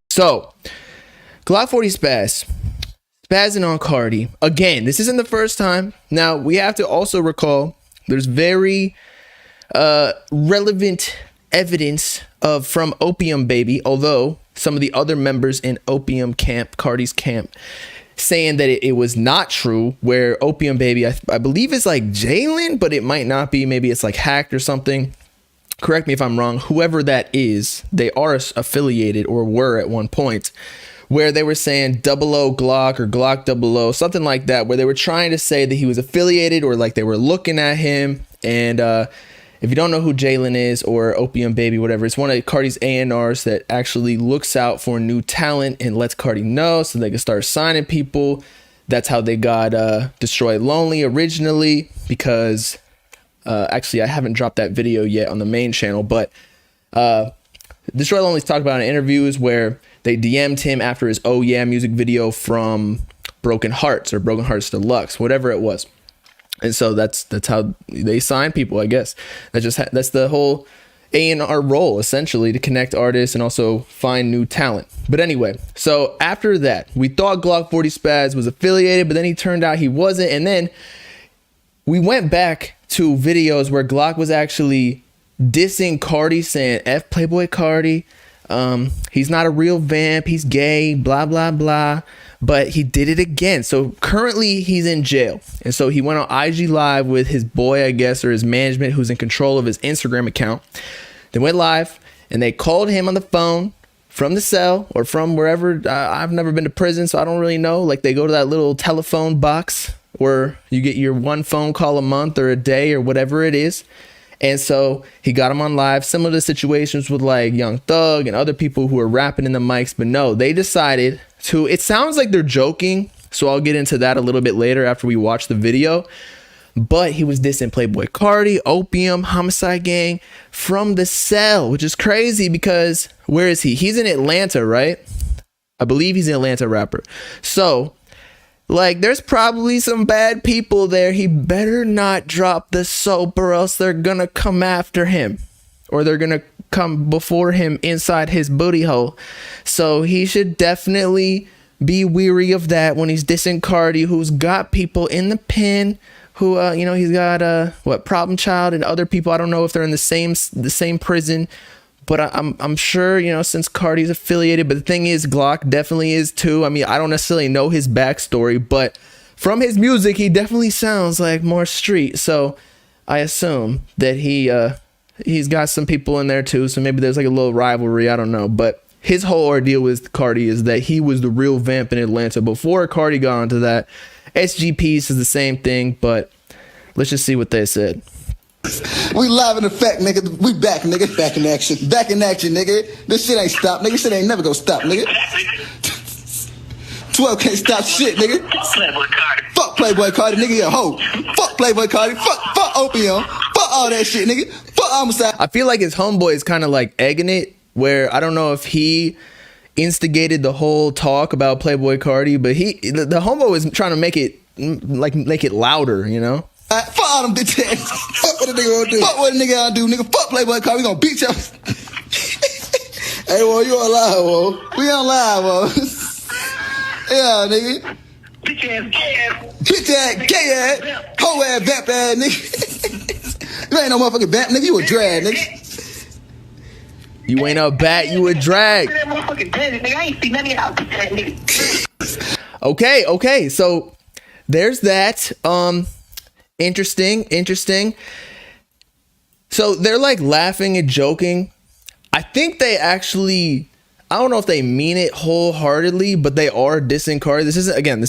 So, Glokk40Spaz, spazzing on Carti. Again, this isn't the first time. Now, we have to also recall there's very relevant evidence from Opium Baby, although some of the other members in Opium camp, Carti's camp, saying that it was not true, where Opium Baby, I believe is like Jalen, but it might not be. Maybe it's like hacked or something. Correct me if I'm wrong. Whoever that is, they are affiliated or were at one point, where they were saying 00 Glokk or Glokk 00, something like that, where they were trying to say that he was affiliated or like they were looking at him. And if you don't know who Jalen is or Opium Baby, whatever, it's one of Carti's A&Rs that actually looks out for new talent and lets Carti know so they can start signing people. That's how they got Destroy Lonely originally, because actually I haven't dropped that video yet on the main channel, but Destroy Lonely's talked about in interviews where they DM'd him after his Oh Yeah music video from Broken Hearts or Broken Hearts Deluxe, whatever it was. And so that's how they sign people, I guess. That's the whole A&R role, essentially, to connect artists and also find new talent. But anyway, so after that, we thought Glokk40Spaz was affiliated, but then he turned out he wasn't. And then we went back to videos where Glokk was actually dissing Carti, saying F Playboi Carti. He's not a real vamp. He's gay, blah, blah, blah. But he did it again. So currently he's in jail. And so he went on IG Live with his boy, I guess, or his management, who's in control of his Instagram account. They went live and they called him on the phone from the cell or from wherever. I've never been to prison, so I don't really know. Like, they go to that little telephone box where you get your one phone call a month or a day or whatever it is. And so he got him on live, similar to situations with like Young Thug and other people who are rapping in the mics. But no, they decided to, it sounds like they're joking, so I'll get into that a little bit later after we watch the video. But he was dissing Playboi Carti, Opium, Homixide gang from the cell, which is crazy because where is he? He's in Atlanta, right? I believe he's an Atlanta rapper. So, like, there's probably some bad people there. He better not drop the soap or else they're gonna come after him. Or they're gonna come before him inside his booty hole. So he should definitely be weary of that when he's dissing Carti, who's got people in the pen, who, he's got, Problem Child and other people. I don't know if they're in the same prison. But I'm sure, since Carti's affiliated, but the thing is, Glokk definitely is too. I mean, I don't necessarily know his backstory, but from his music, he definitely sounds like more street. So I assume that he's got some people in there too. So maybe there's like a little rivalry. I don't know. But his whole ordeal with Carti is that he was the real vamp in Atlanta before Carti got onto that. SGP is the same thing, but let's just see what they said. We live in effect, nigga. We back, nigga. Back in action. Back in action, nigga. This shit ain't stopped, nigga. Shit ain't never gonna stop, nigga. 12 can't stop shit, nigga. Fuck Playboi Carti, nigga. You a hoe. Fuck Playboi Carti. Fuck Opium. Fuck all that shit, nigga. Fuck Homixide. I feel like his homeboy is kind of like egging it, where I don't know if he instigated the whole talk about Playboi Carti, but the homeboy was trying to make it louder, Fuck all them bitch ass. Fuck what a nigga gonna do. Fuck what a nigga gonna do, nigga. Fuck Playboi Carti. We gonna beat y'all. Hey, whoa, you on live, whoa. We on live, whoa. Yeah, nigga. Bitch ass, gay ass, hoe ass, vamp ass, nigga. You ain't no motherfucking vamp, nigga. You a drag, nigga. You ain't a bat, you a drag. Okay. So there's that. Interesting. So they're like laughing and joking. I think they actually, I don't know if they mean it wholeheartedly, but they are dissing Carti. This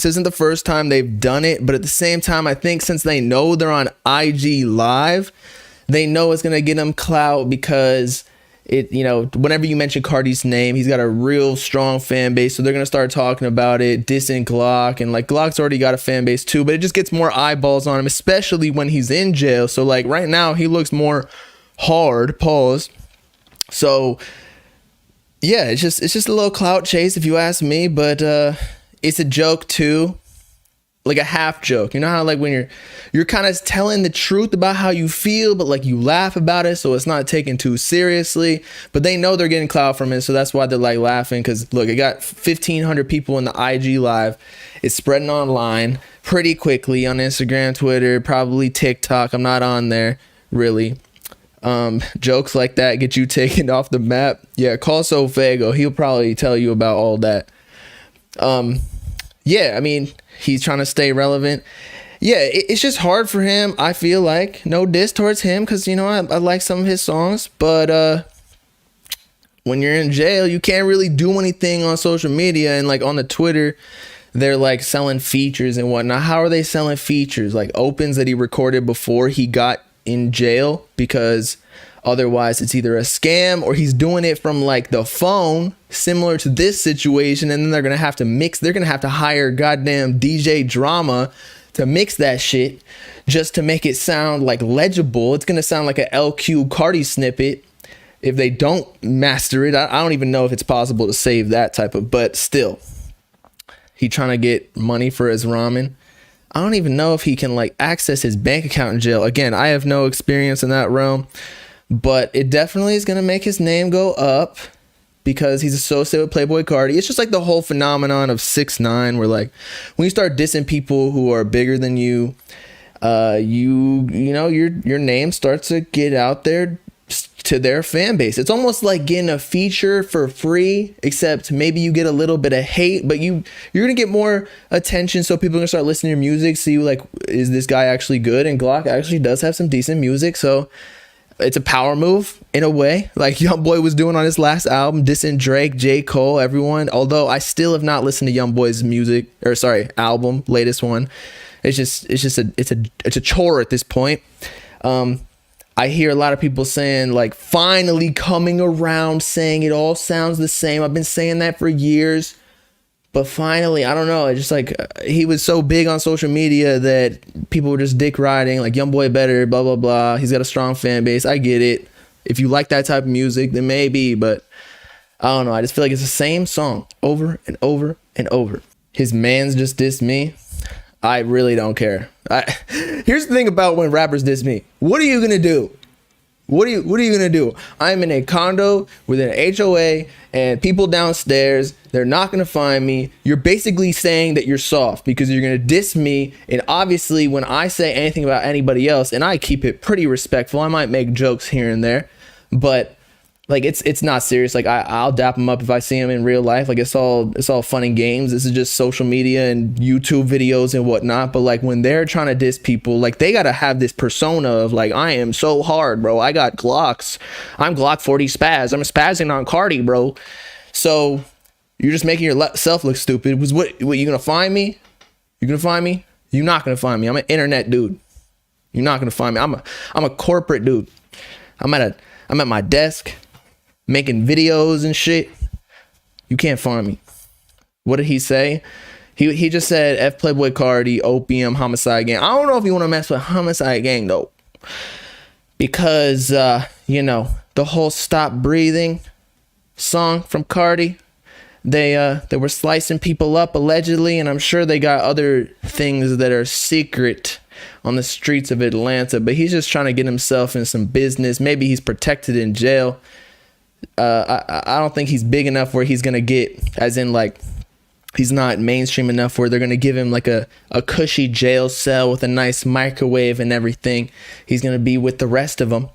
isn't the first time they've done it, but at the same time, I think since they know they're on IG Live, they know it's gonna get them clout because whenever you mention Carti's name, he's got a real strong fan base. So they're going to start talking about it, dissing Glokk. And like Glock's already got a fan base too, but it just gets more eyeballs on him, especially when he's in jail. So like right now he looks more hard, pause. So yeah, it's just a little clout chase if you ask me, but it's a joke too. like a half joke. You know how like when you're kind of telling the truth about how you feel, but like you laugh about it, so it's not taken too seriously. But they know they're getting clout from it, so that's why they're like laughing. Because look, it got 1,500 people in the IG live. It's spreading online pretty quickly on Instagram, Twitter, probably TikTok. I'm not on there really. Jokes like that get you taken off the map. Yeah, call Sofago. He'll probably tell you about all that. Yeah, I mean, he's trying to stay relevant. Yeah, it's just hard for him. I feel like no diss towards him because, you know, I like some of his songs. But when you're in jail, you can't really do anything on social media. And like on the Twitter, they're like selling features and whatnot. How are they selling features? Like opens that he recorded before he got in jail, because otherwise it's either a scam or he's doing it from like the phone, similar to this situation. And then they're gonna have to hire goddamn DJ Drama to mix that shit just to make it sound like legible. It's gonna sound like a LQ Carti snippet if they don't master it. I don't even know if it's possible to save that type of, but still, he trying to get money for his ramen. I don't even know if he can like access his bank account in jail. Again, I have no experience in that realm, but it definitely is going to make his name go up because he's associated with Playboi Carti. It's just like the whole phenomenon of 6ix9ine, where like when you start dissing people who are bigger than you, you know, your name starts to get out there to their fan base. It's almost like getting a feature for free, except maybe you get a little bit of hate, but you're gonna get more attention, so people are gonna start listening to your music, see like, is this guy actually good? And Glokk actually does have some decent music, so it's a power move in a way, like YoungBoy was doing on his last album, dissing Drake, J. Cole, everyone. Although I still have not listened to YoungBoy's album, latest one. It's a chore at this point. I hear a lot of people saying like finally coming around, saying it all sounds the same. I've been saying that for years, but finally, I don't know. It's just like he was so big on social media that people were just dick riding, like YoungBoy better, blah, blah, blah. He's got a strong fan base. I get it. If you like that type of music, then maybe, but I don't know. I just feel like it's the same song over and over and over. His man's just dissed me. I really don't care. Here's the thing about when rappers diss me. What are you gonna do? What are you gonna do? I'm in a condo with an HOA and people downstairs. They're not gonna find me. You're basically saying that you're soft because you're gonna diss me. And obviously, when I say anything about anybody else, and I keep it pretty respectful, I might make jokes here and there, but like it's not serious. Like I'll dap him up if I see him in real life. Like it's all fun and games. This is just social media and YouTube videos and whatnot. But like when they're trying to diss people, like they gotta have this persona of like, I am so hard, bro. I got Glocks. I'm Glokk40Spaz. I'm spazzing on Carti, bro. So you're just making yourself look stupid. Was what you gonna find me? You gonna find me? You're not gonna find me. I'm an internet dude. You're not gonna find me. I'm a corporate dude. I'm at my desk, making videos and shit. You can't find me. What did he say? He just said F Playboi Carti, Opium, Homixide Gang. I don't know if you want to mess with Homixide Gang though, because you know, the whole Stop Breathing song from Carti, they were slicing people up allegedly, and I'm sure they got other things that are secret on the streets of Atlanta, but he's just trying to get himself in some business. Maybe he's protected in jail. I don't think he's big enough where he's gonna get, as in like he's not mainstream enough where they're gonna give him like a cushy jail cell with a nice microwave and everything. He's gonna be with the rest of them,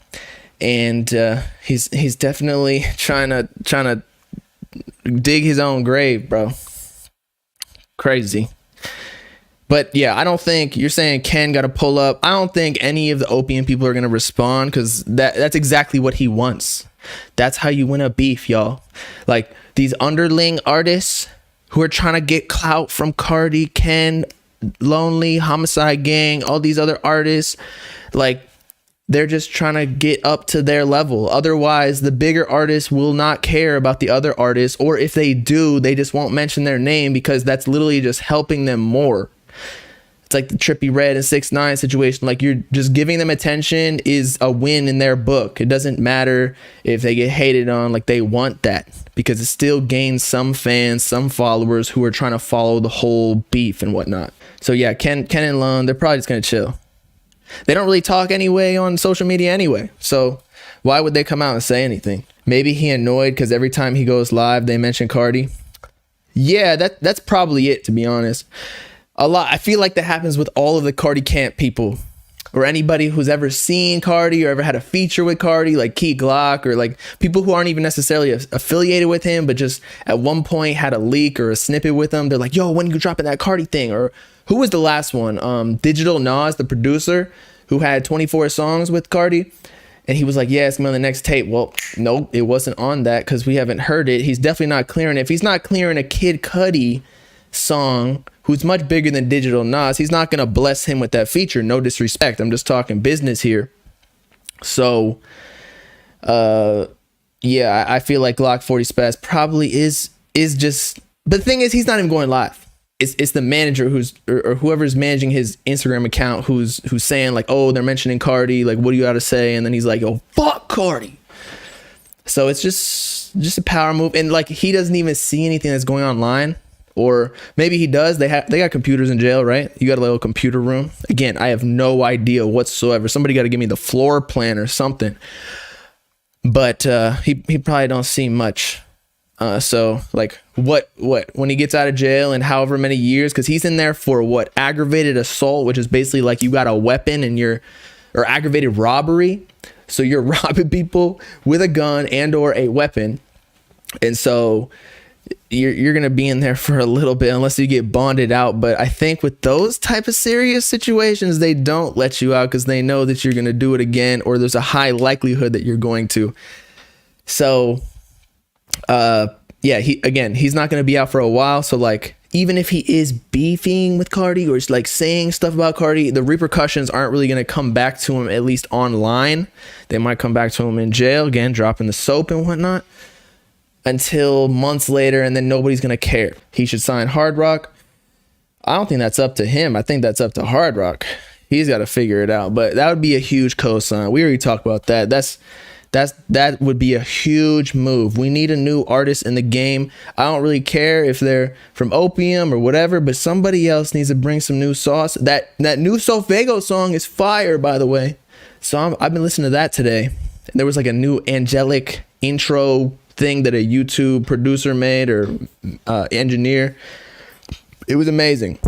and he's definitely trying to dig his own grave, bro. Crazy. But yeah, I don't think you're saying Ken got to pull up. I don't think any of the Opium people are gonna respond, because that's exactly what he wants. That's how you win a beef, y'all. Like these underling artists who are trying to get clout from Carti, Ken, Lonely, Homixide Gang, all these other artists, like they're just trying to get up to their level. Otherwise, the bigger artists will not care about the other artists, or if they do, they just won't mention their name because that's literally just helping them more. It's like the Trippie Redd and 6ix9ine situation. Like, you're just giving them attention is a win in their book. It doesn't matter if they get hated on. Like, they want that because it still gains some fans, some followers who are trying to follow the whole beef and whatnot. So yeah, Ken and Lon, they're probably just gonna chill. They don't really talk anyway on social media anyway. So why would they come out and say anything? Maybe he annoyed because every time he goes live, they mention Carti. Yeah, that's probably it, to be honest. A lot. I feel like that happens with all of the Carti camp people, or anybody who's ever seen Carti or ever had a feature with Carti, like Key Glokk, or like people who aren't even necessarily affiliated with him, but just at one point had a leak or a snippet with him. They're like, yo, when you dropping that Carti thing? Or who was the last one? Digital Nas, the producer, who had 24 songs with Carti. And he was like, yeah, it's on the next tape. Well, nope, it wasn't on that because we haven't heard it. He's definitely not clearing it. If he's not clearing a Kid Cudi song, who's much bigger than Digital Nas, he's not going to bless him with that feature. No disrespect. I'm just talking business here. So, yeah, I feel like Glokk40Spaz probably is just... But the thing is, he's not even going live. It's the manager or whoever's managing his Instagram account who's saying like, oh, they're mentioning Carti, like, what do you got to say? And then he's like, oh, fuck Carti. So it's just a power move, and like, he doesn't even see anything that's going online, or maybe he does. They got computers in jail, right? You got a little computer room. Again, I have no idea whatsoever. Somebody got to give me the floor plan or something. But he probably don't see much. So like what when he gets out of jail in however many years, because he's in there for what, aggravated assault, which is basically like you got a weapon and or aggravated robbery, so you're robbing people with a gun and or a weapon, and so you're gonna be in there for a little bit unless you get bonded out. But I think with those type of serious situations, they don't let you out because they know that you're gonna do it again, or there's a high likelihood that you're going to. So yeah, he's not going to be out for a while. So like, even if he is beefing with Carti or like saying stuff about Carti, the repercussions aren't really going to come back to him, at least online. They might come back to him in jail, again, dropping the soap and whatnot, until months later, and then nobody's going to care. He should sign Hard Rock. I don't think that's up to him. I think that's up to Hard Rock. He's got to figure it out, but that would be a huge cosign. We already talked about that. That would be a huge move. We need a new artist in the game. I don't really care if they're from Opium or whatever, but somebody else needs to bring some new sauce. That new Solfego song is fire, by the way. So I've been listening to that today. And there was like a new angelic intro thing that a YouTube producer made or engineer. It was amazing.